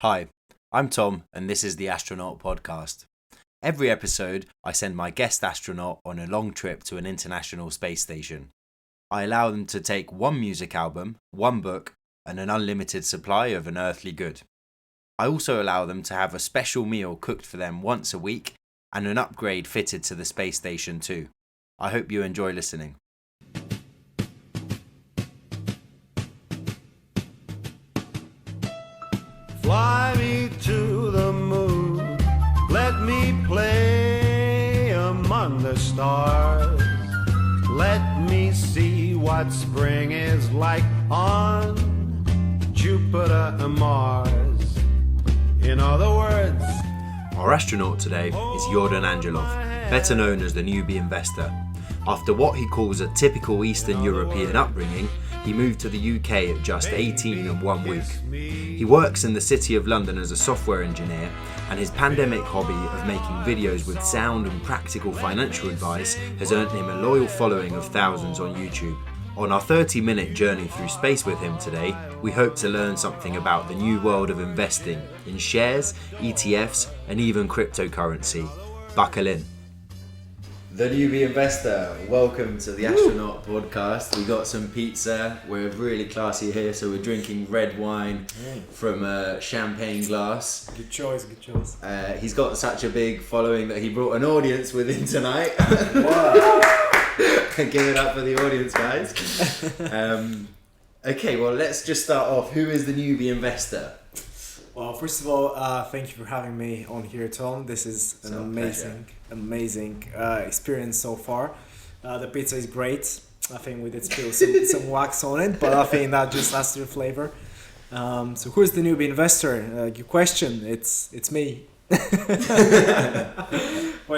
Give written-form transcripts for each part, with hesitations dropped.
Hi, I'm Tom, and this is the Astronaut podcast. Every episode, I send my guest astronaut on a long trip to an international space station. I allow them to take one music album, one book, and an unlimited supply of an earthly good. I also allow them to have a special meal cooked for them once a week and an upgrade fitted to the space station too. I hope you enjoy listening. Fly me to the moon, let me play among the stars. Let me see what spring is like on Jupiter and Mars. In other words, our astronaut today is Yordan Angelov, better known as the Newbie Investor. After what he calls a typical Eastern European upbringing, he moved to the UK at just 18 and 1 week. He works in the City of London as a software engineer, and his pandemic hobby of making videos with sound and practical financial advice has earned him a loyal following of thousands on YouTube. On our 30-minute journey through space with him today, we hope to learn something about the new world of investing in shares, ETFs, and even cryptocurrency. Buckle in. The Newbie Investor, welcome to the Astronaut podcast. We got some pizza, we're really classy here, so we're drinking red wine from a champagne glass. Good choice. He's got such a big following that he brought an audience with him tonight. Wow. Give it up for the audience, guys. Okay, well, let's just start off. Who is the Newbie Investor? Well, first of all, thank you for having me on here, Tom. This is an amazing experience so far. The pizza is great. I think we did spill some wax on it, but I think that just adds to the flavor. So who's the Newbie Investor? Good question. It's me. Well,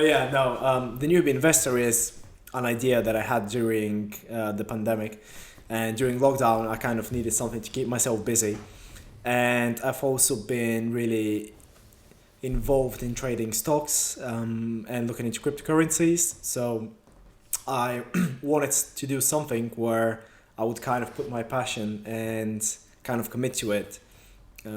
yeah, no. The Newbie Investor is an idea that I had during the pandemic, and during lockdown, I kind of needed something to keep myself busy. And I've also been really involved in trading stocks and looking into cryptocurrencies. So I wanted to do something where I would kind of put my passion and kind of commit to it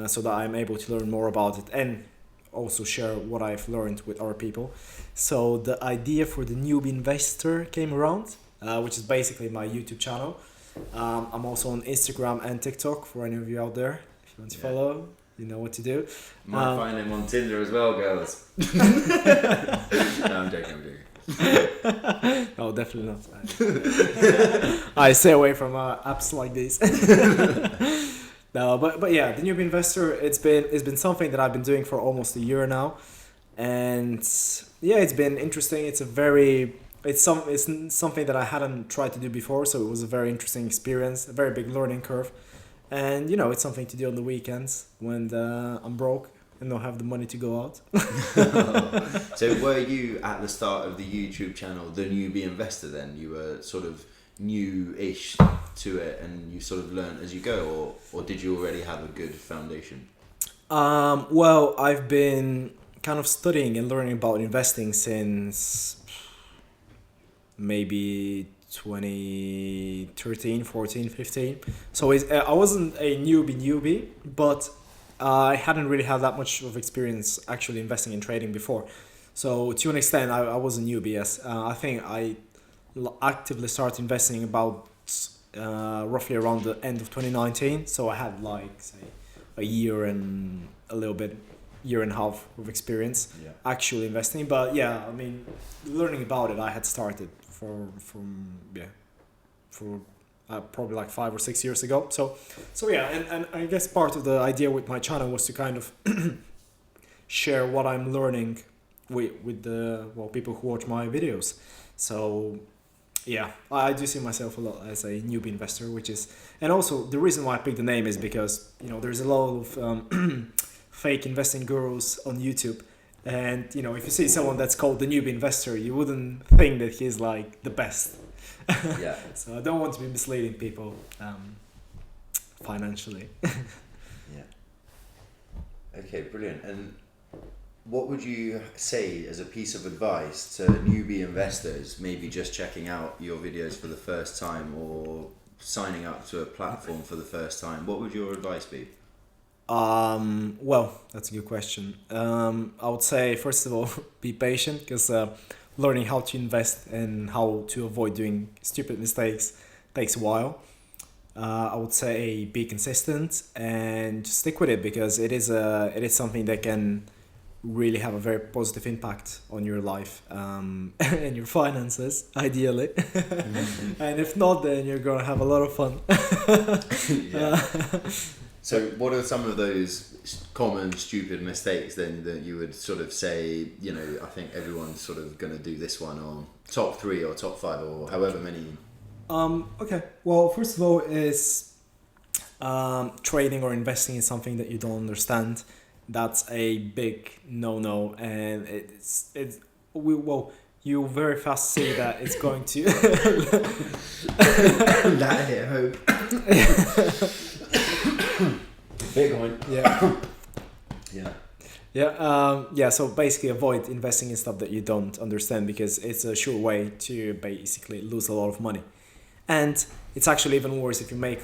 so that I'm able to learn more about it and also share what I've learned with other people. So the idea for the Newbie Investor came around, which is basically my YouTube channel. I'm also on Instagram and TikTok for any of you out there. Want to follow, you know what to do. Might find him on Tinder as well, girls. No, I'm joking. No, definitely not. I stay away from apps like this. No, but yeah, the Newbie Investor, it's been something that I've been doing for almost a year now, and yeah, it's been interesting. It's something that I hadn't tried to do before, so it was a very interesting experience, a very big learning curve. And, it's something to do on the weekends when I'm broke and don't have the money to go out. So were you, at the start of the YouTube channel, the Newbie Investor then? You were sort of new-ish to it and you sort of learned as you go, or did you already have a good foundation? Well, I've been kind of studying and learning about investing since maybe 2013, 14, 15. So I wasn't a newbie, but I hadn't really had that much of experience actually investing in trading before. So to an extent, I was a newbie, yes. I think I actively started investing about roughly around the end of 2019. So I had say a year and a half of experience actually investing. But yeah, I mean, learning about it, I had started for probably like 5 or 6 years ago. So yeah, and I guess part of the idea with my channel was to kind of share what I'm learning with the people who watch my videos. So yeah, I do see myself a lot as a newbie investor, and also the reason why I picked the name is because there's a lot of fake investing gurus on YouTube. And if you see someone that's called the Newbie Investor, you wouldn't think that he's like the best. Yeah. So I don't want to be misleading people financially. Yeah. Okay, brilliant. And what would you say as a piece of advice to newbie investors, maybe just checking out your videos for the first time or signing up to a platform for the first time? What would your advice be? Well, that's a good question. I would say, first of all, be patient, because learning how to invest and how to avoid doing stupid mistakes takes a while. I would say be consistent and just stick with it, because it is something that can really have a very positive impact on your life and your finances, ideally. And if not, then you're gonna have a lot of fun. Yeah. So what are some of those common stupid mistakes then that you would sort of say, you know, I think everyone's sort of going to do this one, or top 3 or top 5 or however many? Okay. Well, first of all is trading or investing in something that you don't understand. That's a big no-no, and you very fast see that it's going to That hit home. Bitcoin. Yeah. Yeah. Yeah. So basically, avoid investing in stuff that you don't understand, because it's a sure way to basically lose a lot of money, and it's actually even worse if you make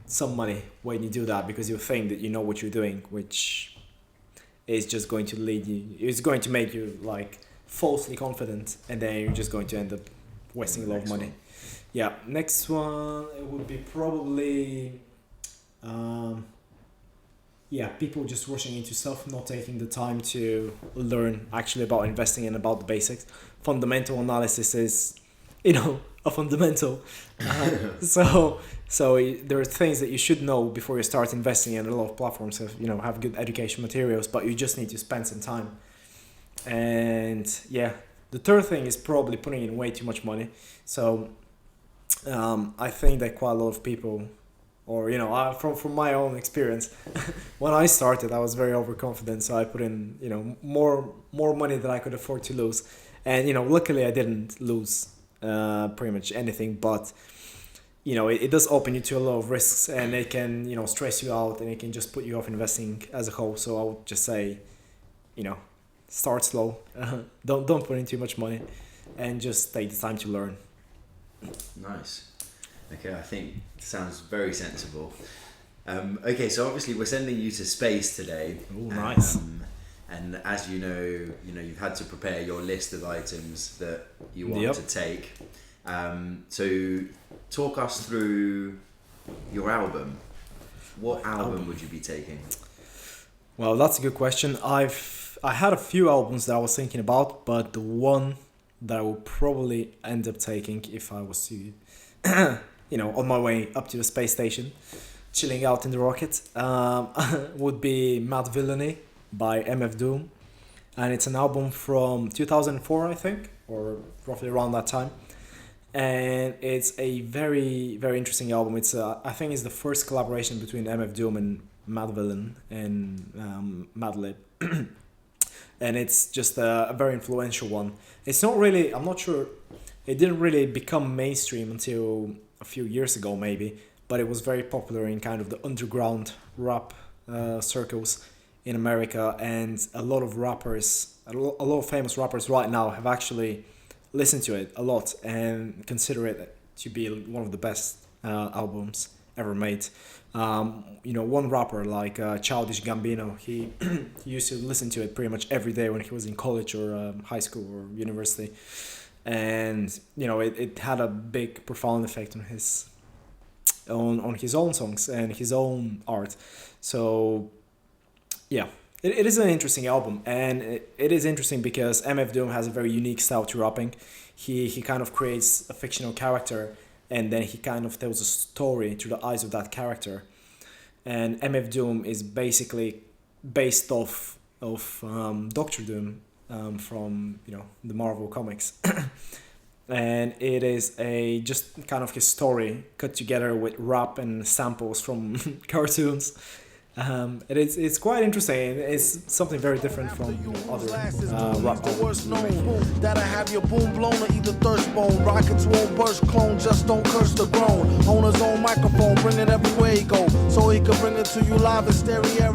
some money when you do that, because you think that you know what you're doing, which is just going to lead you. It's going to make you like falsely confident, and then you're just going to end up wasting a lot of money. Yeah. Next one, it would be probably. People just rushing into stuff, not taking the time to learn actually about investing and about the basics. Fundamental analysis is, a fundamental. So there are things that you should know before you start investing, and a lot of platforms have good education materials, but you just need to spend some time. And the third thing is probably putting in way too much money. So I think that quite a lot of people, or from my own experience, when I started, I was very overconfident, so I put in more money than I could afford to lose, and luckily I didn't lose pretty much anything, but it does open you to a lot of risks, and it can stress you out, and it can just put you off investing as a whole. So I would just say start slow, don't put in too much money, and just take the time to learn. Nice. Okay, I think sounds very sensible. Okay, so obviously we're sending you to space today. Oh, nice. And as you know, you've had to prepare your list of items that you want to take. So talk us through your album. What album would you be taking? Well, that's a good question. I had a few albums that I was thinking about, but the one that I would probably end up taking if I was to on my way up to the space station, chilling out in the rocket, would be Mad Villainy by MF Doom. And it's an album from 2004, I think, or roughly around that time. And it's a very, very interesting album. It's I think it's the first collaboration between MF Doom and Mad Villain and Madlib. And it's just a very influential one. It's not really, I'm not sure, it didn't really become mainstream until a few years ago maybe, but it was very popular in kind of the underground rap circles in America, and a lot of famous rappers right now have actually listened to it a lot and consider it to be one of the best albums ever made. One rapper like Childish Gambino, he used to listen to it pretty much every day when he was in college or high school or university. And it had a big profound effect on his own songs and his own art. So it is an interesting album, and it is interesting because MF Doom has a very unique style to rapping. He kind of creates a fictional character, and then he kind of tells a story through the eyes of that character. And MF Doom is basically based off of Doctor Doom from the Marvel comics. And it is just kind of his story cut together with rap and samples from cartoons. It's quite interesting. It's something very different from other rap albums. That'll have your boom blown or either thirst bone. Rockets won't burst, clone, just don't curse the grown. On his own microphone, bring it everywhere he go, so he can bring it to you live in stereo.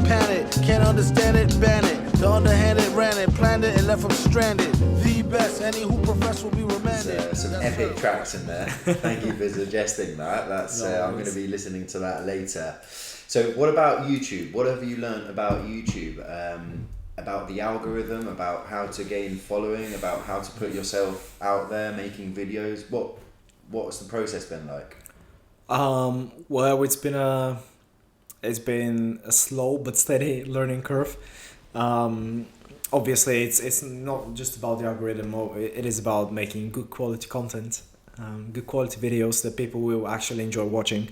Panic, can't understand it, ban it. The underhanded ran it, planned it, and left him stranded. The best, any who profess will be remanded. Some epic tracks in there. Thank you for suggesting that. I'm going to be listening to that later. So what about YouTube? What have you learned about YouTube? About the algorithm, about how to gain following, about how to put yourself out there making videos? What's the process been like? Well, it's been a slow but steady learning curve. Obviously, it's not just about the algorithm. It is about making good quality content, good quality videos that people will actually enjoy watching.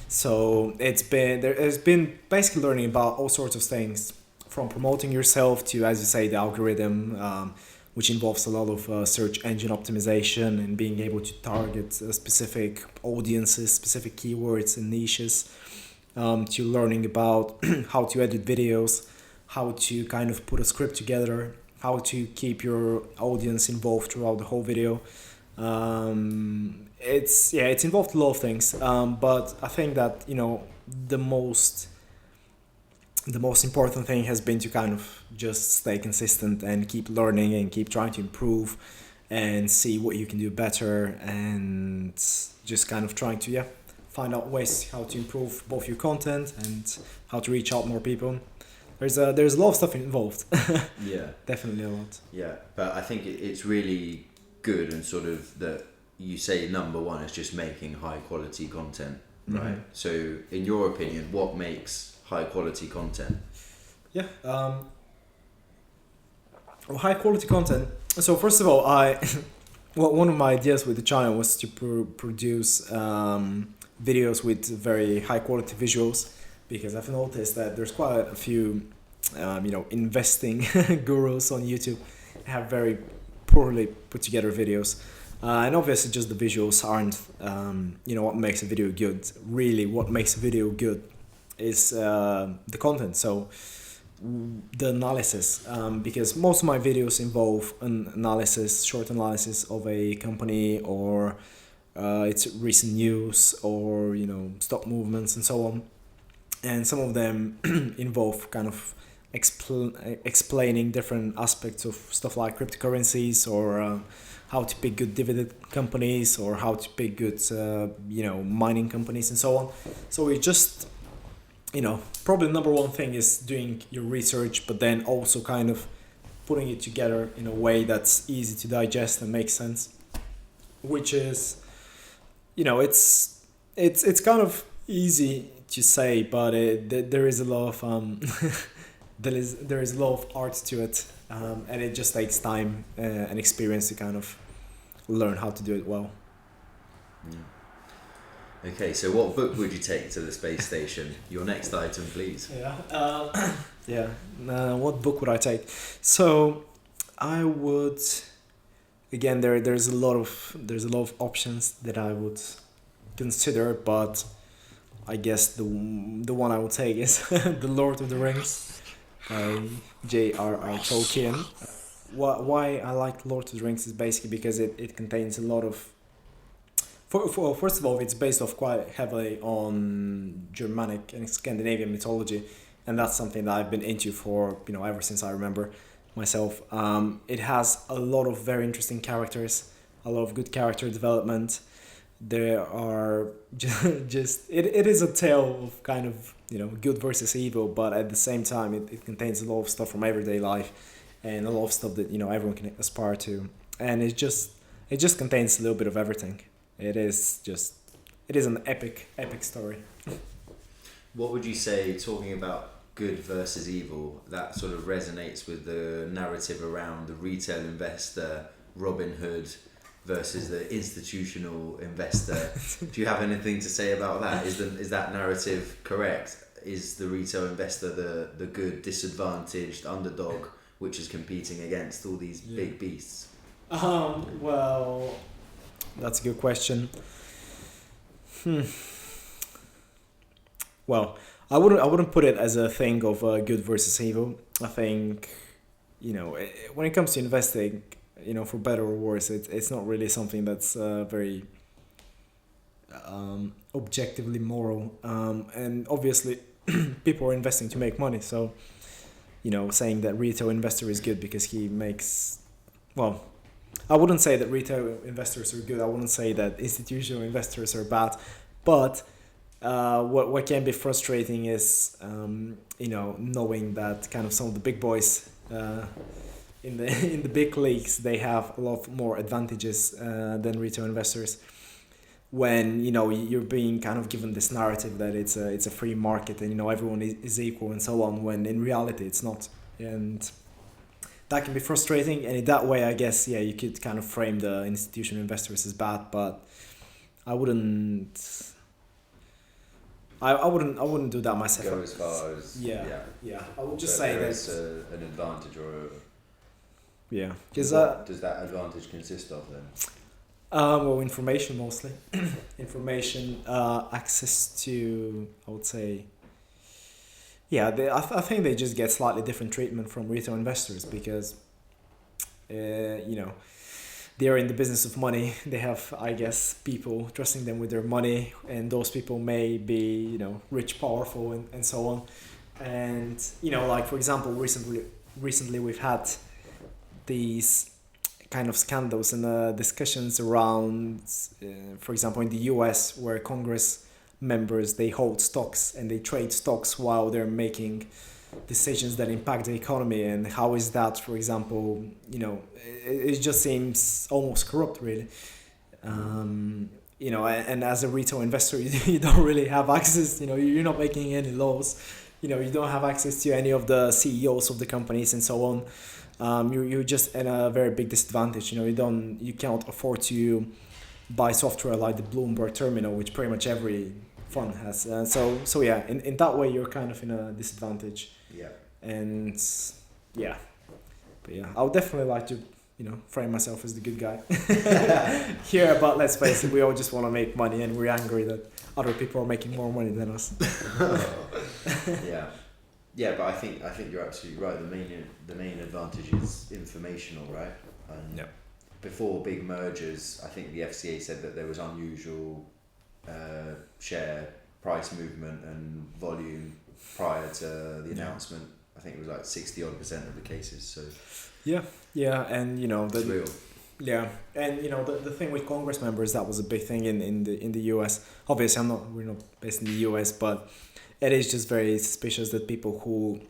So it's been basically learning about all sorts of things, from promoting yourself to, as you say, the algorithm, which involves a lot of search engine optimization and being able to target specific audiences, specific keywords and niches, to learning about how to edit videos, how to kind of put a script together, how to keep your audience involved throughout the whole video. It's involved a lot of things, but I think that the most important thing has been to kind of just stay consistent and keep learning and keep trying to improve and see what you can do better, and just kind of trying to find out ways how to improve both your content and how to reach out more people. There's a lot of stuff involved. Yeah, definitely a lot. Yeah, but I think it's really good, and sort of that you say number one is just making high quality content, right? Mm-hmm. So in your opinion, what makes high quality content? High quality content. So first of all, one of my ideas with the channel was to produce videos with very high quality visuals, because I've noticed that there's quite a few investing gurus on YouTube have very poorly put together videos, and obviously just the visuals aren't what makes a video good. Really, what makes a video good is the content, so the analysis, because most of my videos involve an short analysis of a company or its recent news or stock movements and so on, and some of them involve kind of explaining different aspects of stuff like cryptocurrencies, or how to pick good dividend companies, or how to pick good mining companies and so on. So it just probably number one thing is doing your research, but then also kind of putting it together in a way that's easy to digest and makes sense, which is it's kind of easy to say, but there is a lot of there is a lot of art to it, and it just takes time and experience to kind of learn how to do it well. Okay, so what book would you take to the space station? Your next item, please. What book would I take? So I would, again, there's a lot of options that I would consider, but I guess the one I would take is The Lord of the Rings by J.R.R. Tolkien. Why I like Lord of the Rings is basically because it contains a lot of. First of all, it's based off quite heavily on Germanic and Scandinavian mythology, and that's something that I've been into for ever since I remember myself. It has a lot of very interesting characters, a lot of good character development. There are just it is a tale of kind of good versus evil, but at the same time it contains a lot of stuff from everyday life and a lot of stuff that everyone can aspire to, and it just contains a little bit of everything. It is an epic story. What would you say, talking about good versus evil, that sort of resonates with the narrative around the retail investor, Robin Hood, versus the institutional investor? Do you have anything to say about that? Is that narrative correct? Is the retail investor the good, disadvantaged underdog which is competing against all these big beasts? Well, that's a good question. Well, I wouldn't put it as a thing of good versus evil. I think, when it comes to investing, for better or worse, it's not really something that's very objectively moral. And obviously, people are investing to make money. So, saying that retail investor is good because he makes, well, I wouldn't say that retail investors are good. I wouldn't say that institutional investors are bad, but what can be frustrating is knowing that kind of some of the big boys in the big leagues, they have a lot more advantages than retail investors. When you're being kind of given this narrative that it's a free market and everyone is equal and so on, when in reality it's not, and that can be frustrating. And in that way, I guess you could kind of frame the institutional investors as bad, but I wouldn't do that myself. Go as far as I would just say there that is an advantage because what does that advantage consist of then? Well, information mostly. Information, access to, I would say, I think they just get slightly different treatment from retail investors because, they're in the business of money. They have, I guess, people trusting them with their money, and those people may be, rich, powerful, and so on. And, like, for example, recently we've had these kind of scandals and discussions around, for example, in the US, where Congress members, they hold stocks and they trade stocks while they're making decisions that impact the economy. And how is that, for example, it just seems almost corrupt, really. And as a retail investor, you don't really have access, you're not making any laws, you don't have access to any of the CEOs of the companies and so on. You're just in a very big disadvantage. You cannot afford to buy software like the Bloomberg terminal, which pretty much every fund has. So in that way you're kind of in a disadvantage. Yeah. And I would definitely like to frame myself as the good guy here. But let's face it, we all just want to make money, and we're angry that other people are making more money than us. Yeah, but I think you're absolutely right. The main advantage is informational, right? And before big mergers, I think the FCA said that there was unusual share price movement and volume prior to the announcement. I think it was like 60% of the cases. So and it's real. Yeah, and the thing with Congress members, that was a big thing in the US. Obviously, we're not based in the US, but it is just very suspicious that people who,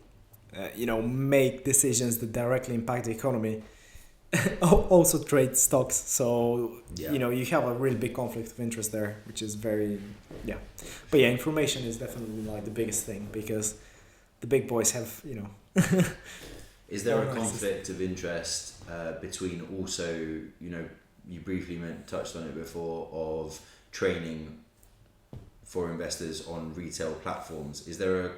make decisions that directly impact the economy also trade stocks. So, you have a really big conflict of interest there, which is very, But information is definitely like the biggest thing because the big boys have, Is there a conflict of interest between also, you briefly touched on it before, of training for investors on retail platforms? Is there a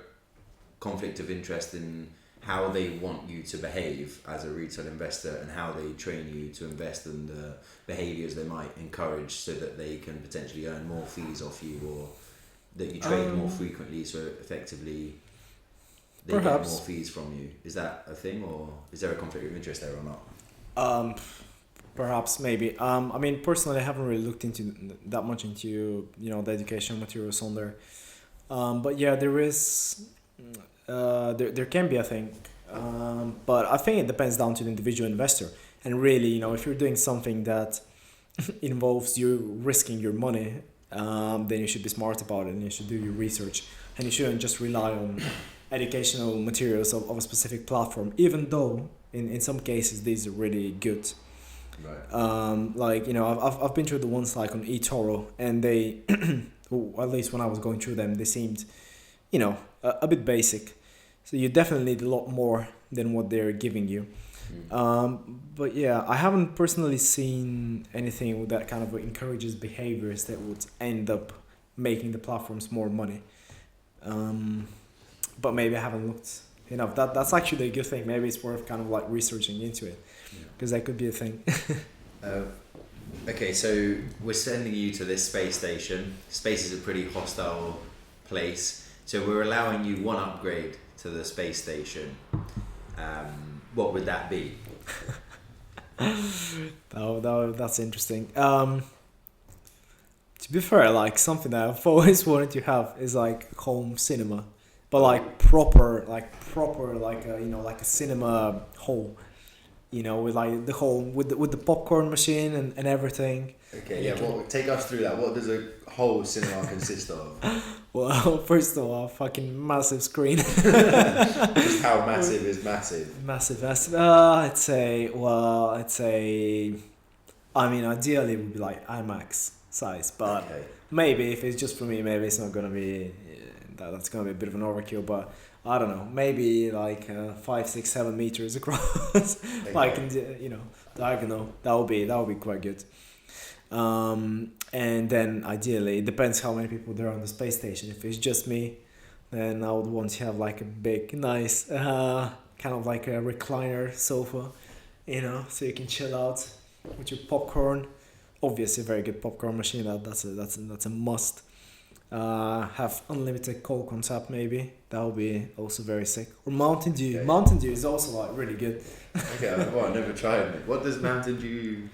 conflict of interest in how they want you to behave as a retail investor and how they train you to invest and the behaviors they might encourage so that they can potentially earn more fees off you, or that you trade more frequently so effectively they perhaps get more fees from you? Is that a thing, or is there a conflict of interest there or not? Perhaps, maybe. I mean, personally, I haven't really looked into that much into the educational materials on there. But there is, there can be a thing. But I think it depends down to the individual investor. And really, if you're doing something that involves you risking your money, then you should be smart about it and you should do your research. And you shouldn't just rely on educational materials of a specific platform, even though in some cases these are really good. Right. I've been through the ones like on eToro, and they, at least when I was going through them, they seemed, a bit basic. So you definitely need a lot more than what they're giving you. But I haven't personally seen anything that kind of encourages behaviors that would end up making the platforms more money. But maybe I haven't looked enough. That's actually a good thing. Maybe it's worth kind of like researching into it, because that could be a thing. Okay, so we're sending you to this space station. Space is a pretty hostile place, so we're allowing you one upgrade to the space station. What would that be? That's interesting. To be fair, like something that I've always wanted to have is like home cinema, but like proper, like a cinema hall. you know, with like the whole with the popcorn machine and everything. Okay, yeah. Well, take us through that. What does a whole cinema consist of? Well, first of all, a fucking massive screen. Just how massive is massive? Massive. I'd say. I mean, ideally it would be like IMAX size, but maybe if it's just for me, maybe it's not gonna be. That's gonna be a bit of an overkill, but I don't know. Maybe like 5, 6, 7 meters across, like you know, diagonal. That would be quite good. And then ideally, it depends how many people there are on the space station. If it's just me, then I would want to have like a big, nice, kind of like a recliner sofa, you know, so you can chill out with your popcorn. Obviously, a very good popcorn machine. That's a must. Have unlimited Coke on tap, maybe. That would be also very sick. Or Mountain Dew. Okay. Mountain Dew is also like really good. Okay, well, I've never tried it. What does Mountain Dew?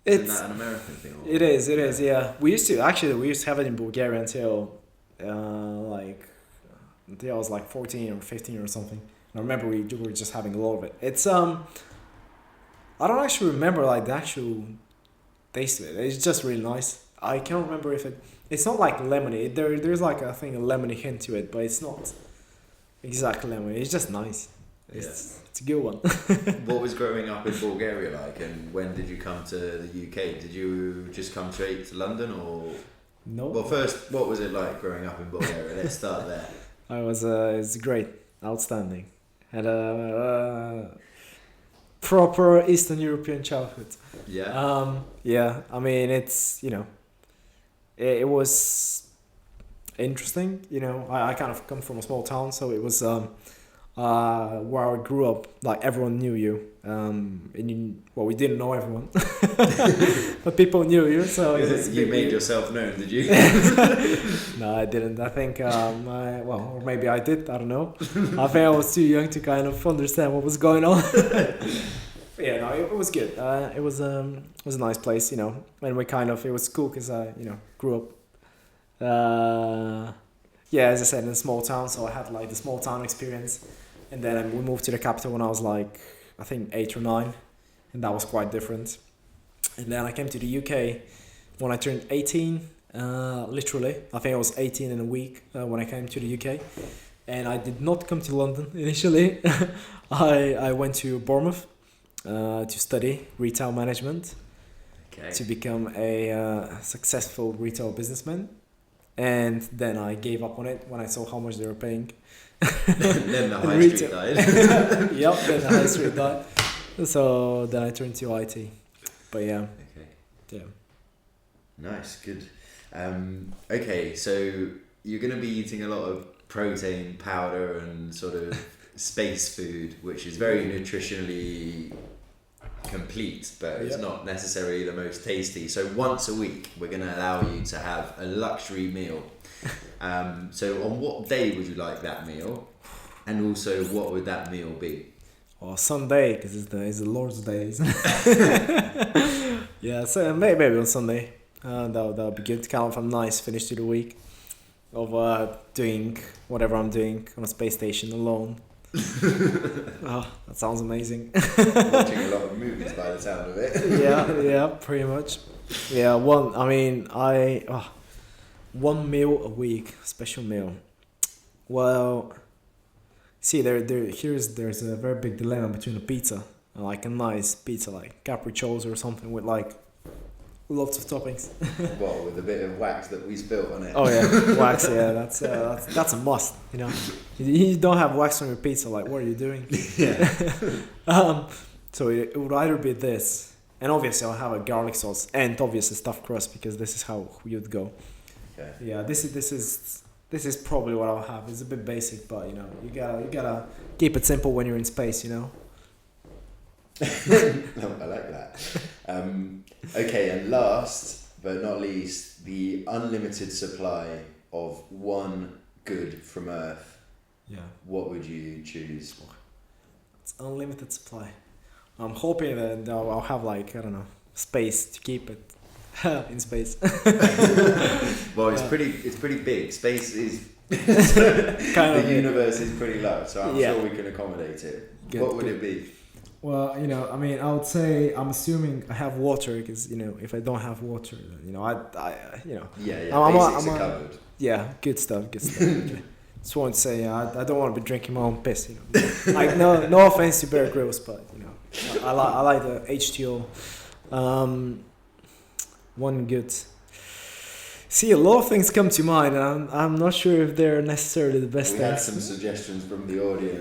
Isn't that an American thing? Or? It is, yeah. We used to have it in Bulgaria until I was like 14 or 15 or something. And I remember we were just having a lot of it. It's I don't actually remember like the actual taste of it. It's just really nice. I can't remember if it's not like lemony. There's like I think a lemony hint to it, but it's not exactly lemony. It's just nice. It's a good one. What was growing up in Bulgaria like, and when did you come to the UK? Did you just come straight to London, or? No. Well, first, what was it like growing up in Bulgaria? Let's start there. It was great, outstanding. Had a proper Eastern European childhood. Yeah. Yeah. I mean, it's it was interesting. You know, I kind of come from a small town, so it was where I grew up. Like everyone knew you. We didn't know everyone, but people knew you. So you made yourself known, did you? No, I didn't. I think or maybe I did. I don't know. I think I was too young to kind of understand what was going on. But yeah, no, it was good. It was a nice place, you know, and it was cool because I grew up. As I said, in a small town, so I had like the small town experience, and then we moved to the capital when I was like, I think 8 or 9, and that was quite different. And then I came to the UK when I turned 18, literally. I think I was 18 in a week when I came to the UK, and I did not come to London initially. I went to Bournemouth to study retail management, to become a successful retail businessman. And then I gave up on it when I saw how much they were paying. Then the high street died. Yep, then the high street died. So then I turned to IT. But yeah. Okay. Yeah. Nice, good. Okay, so you're going to be eating a lot of protein powder and sort of space food, which is very nutritionally complete, but it's not necessarily the most tasty. So once a week we're going to allow you to have a luxury meal. So on what day would you like that meal, and also what would that meal be? Well, Sunday, because it's the Lord's Day, isn't it? Yeah, so maybe on Sunday. That would be good. Kind of a nice finish to the week of doing whatever I'm doing on a space station alone. Oh, that sounds amazing. Watching a lot of movies by the sound of it. Yeah, pretty much. Yeah, one meal a week, special meal. Well, see, there's a very big dilemma between a pizza, like a nice pizza, like capricciosa or something with like lots of toppings. Well, with a bit of wax that we spilt on it. Oh yeah, wax. Yeah, that's a must. You know, you don't have wax on your pizza. Like, what are you doing? Yeah. So it would either be this, and obviously I'll have a garlic sauce, and obviously stuffed crust, because this is how you'd go. Okay. Yeah, this is probably what I'll have. It's a bit basic, but you gotta keep it simple when you're in space. You know. No, I like that. Okay, and last but not least, the unlimited supply of one good from Earth. Yeah. What would you choose? It's unlimited supply. I'm hoping that I'll have like, I don't know, space to keep it in space. Well, it's pretty big. Space is kind of the universe is pretty large, so I'm sure we can accommodate it. Good, what would it be? Well, I mean, I would say I'm assuming I have water because if I don't have water, then Yeah, I'm basics are covered. yeah, good stuff. Okay. Just want to say I don't want to be drinking my own piss. Like no offense to Bear Grylls, but I like the H2O. One good. See, a lot of things come to mind, and I'm not sure if they're necessarily the best We had things. some suggestions from the audience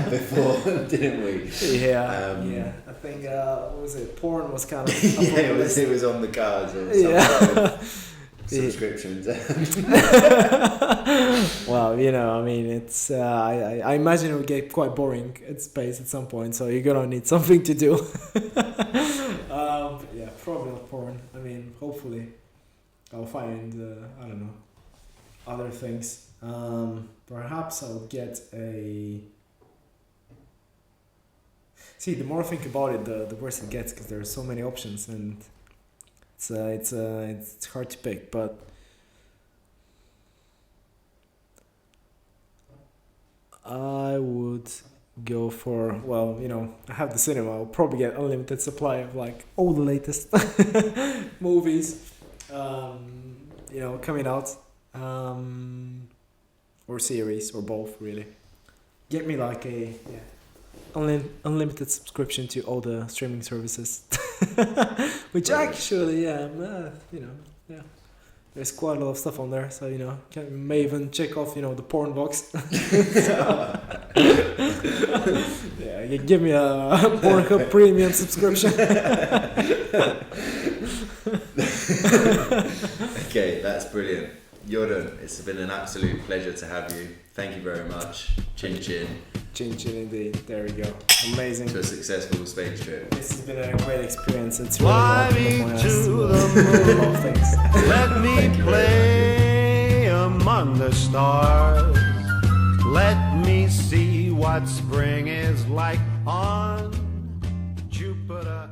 before, didn't we? Yeah. I think what was it? Porn was kind of up on Yeah, the list. it was on the cards or something. Yeah. Subscriptions. Well, I mean, it's I imagine it would get quite boring at space at some point, so you're gonna need something to do. Yeah, probably not porn. I mean, hopefully I'll find I don't know, other things. Perhaps I'll get a. See, the more I think about it, the worse it gets because there are so many options and. It's hard to pick, but I would go for, well, I have the cinema. I'll probably get unlimited supply of like all the latest movies, coming out, or series or both really. Get me like a unlimited subscription to all the streaming services. Which actually, there's quite a lot of stuff on there, so may even check off the porn box. Yeah, you give me a Pornhub premium subscription. Okay, that's brilliant. Yordan, it's been an absolute pleasure to have you. Thank you very much. Chin chin. Chin chin indeed. There we go. Amazing. To a successful space trip. This has been a great experience. It's really Fly opened me up my eyes to to the a lot of things. Let me play among the stars. Let me see what spring is like on Jupiter.